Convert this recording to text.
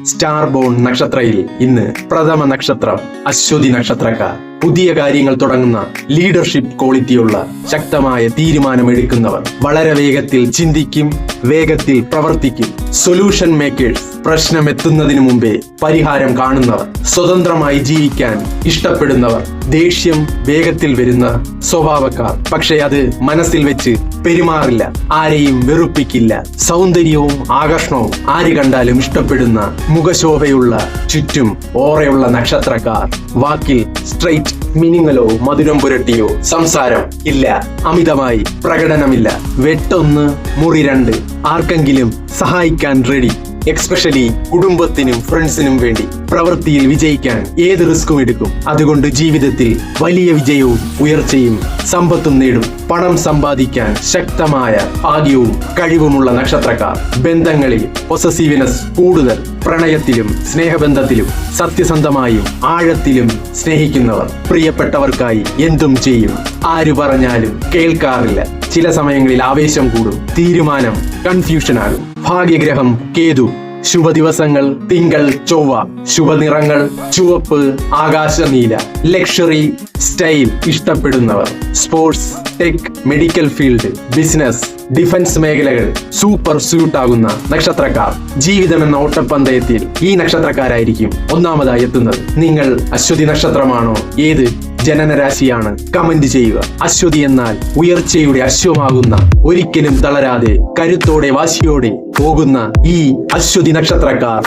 Star bone നക്ഷത്രയിൽ ഇന്ന് പ്രഥമ നക്ഷത്രം അശ്വതി നക്ഷത്രക്കാർ. പുതിയ കാര്യങ്ങൾ തുടങ്ങുന്ന ലീഡർഷിപ്പ് ക്വാളിറ്റിയുള്ള ശക്തമായ തീരുമാനമെടുക്കുന്നവർ. വളരെ വേഗത്തിൽ ചിന്തിക്കും, വേഗത്തിൽ പ്രവർത്തിക്കും. Solution makers. പ്രശ്നം എത്തുന്നതിനു മുമ്പേ പരിഹാരം കാണുന്നവർ. സ്വതന്ത്രമായി ജീവിക്കാൻ ഇഷ്ടപ്പെടുന്നവർ. ദേഷ്യം വേഗത്തിൽ വരുന്ന സ്വഭാവക്കാർ. പക്ഷെ അത് മനസ്സിൽ വെച്ച് പെരുമാറില്ല. ആരെയും വെറുപ്പിക്കില്ല. സൗന്ദര്യവും ആകർഷണവും ആര് കണ്ടാലും ഇഷ്ടപ്പെടുന്ന മുഖശോഭയുള്ള ചുറ്റും ഓറയുള്ള നക്ഷത്രക്കാർ. വാക്കിൽ സ്ട്രെയിറ്റ്, മിനിങ്ങലോ മധുരം പുരട്ടിയോ സംസാരം ഇല്ല. അമിതമായി പ്രകടനമില്ല. വെട്ടൊന്ന് മുറി രണ്ട്. ആർക്കെങ്കിലും സഹായിക്കാൻ റെഡി. എക്സ്പെഷ്യലി കുടുംബത്തിനും ഫ്രണ്ട്സിനും വേണ്ടി. പ്രവൃത്തിയിൽ വിജയിക്കാൻ ഏത് റിസ്കും എടുക്കും. അതുകൊണ്ട് ജീവിതത്തിൽ വലിയ വിജയവും ഉയർച്ചയും സമ്പത്തും നേടും. പണം സമ്പാദിക്കാൻ ശക്തമായ ഭാഗ്യവും കഴിവുമുള്ള നക്ഷത്രക്കാർ. ബന്ധങ്ങളിൽ പൊസസീവ്നെസ് കൂടുതൽ. പ്രണയത്തിലും സ്നേഹബന്ധത്തിലും സത്യസന്ധമായും ആഴത്തിലും സ്നേഹിക്കുന്നവർ. പ്രിയപ്പെട്ടവർക്കായി എന്തും ചെയ്യും. ആര് പറഞ്ഞാലും കേൾക്കാറില്ല. ചില സമയങ്ങളിൽ ആവേശം കൂടും. തീരുമാനം കൺഫ്യൂഷൻ ആകും. ഭാഗ്യഗ്രഹം കേതു. ശുഭദിവസങ്ങൾ തിങ്കൾ ചൊവ്വ. ശുഭനിറങ്ങൾ ചുവപ്പ്, ആകാശനീല. ലക്ഷറി സ്റ്റൈൽ ഇഷ്ടപ്പെടുന്നവർ. Sports, tech, medical field, business, defence മേഖലകൾ സൂപ്പർ സ്യൂട്ട് ആകുന്ന നക്ഷത്രക്കാർ. ജീവിതം എന്ന ഓട്ടപ്പന്തയത്തിൽ ഈ നക്ഷത്രക്കാരായിരിക്കും ഒന്നാമതായി എത്തുന്നത്. നിങ്ങൾ അശ്വതി നക്ഷത്രമാണോ? ഏത് ജനനരാശിയാണ്? കമന്റ് ചെയ്യുക. അശ്വതി എന്നാൽ ഉയർച്ചയുടെ അശ്വമാകുന്ന, ഒരിക്കലും തളരാതെ കരുത്തോടെ വാശിയോടെ പോകുന്ന ഈ അശ്വതി നക്ഷത്രക്കാർ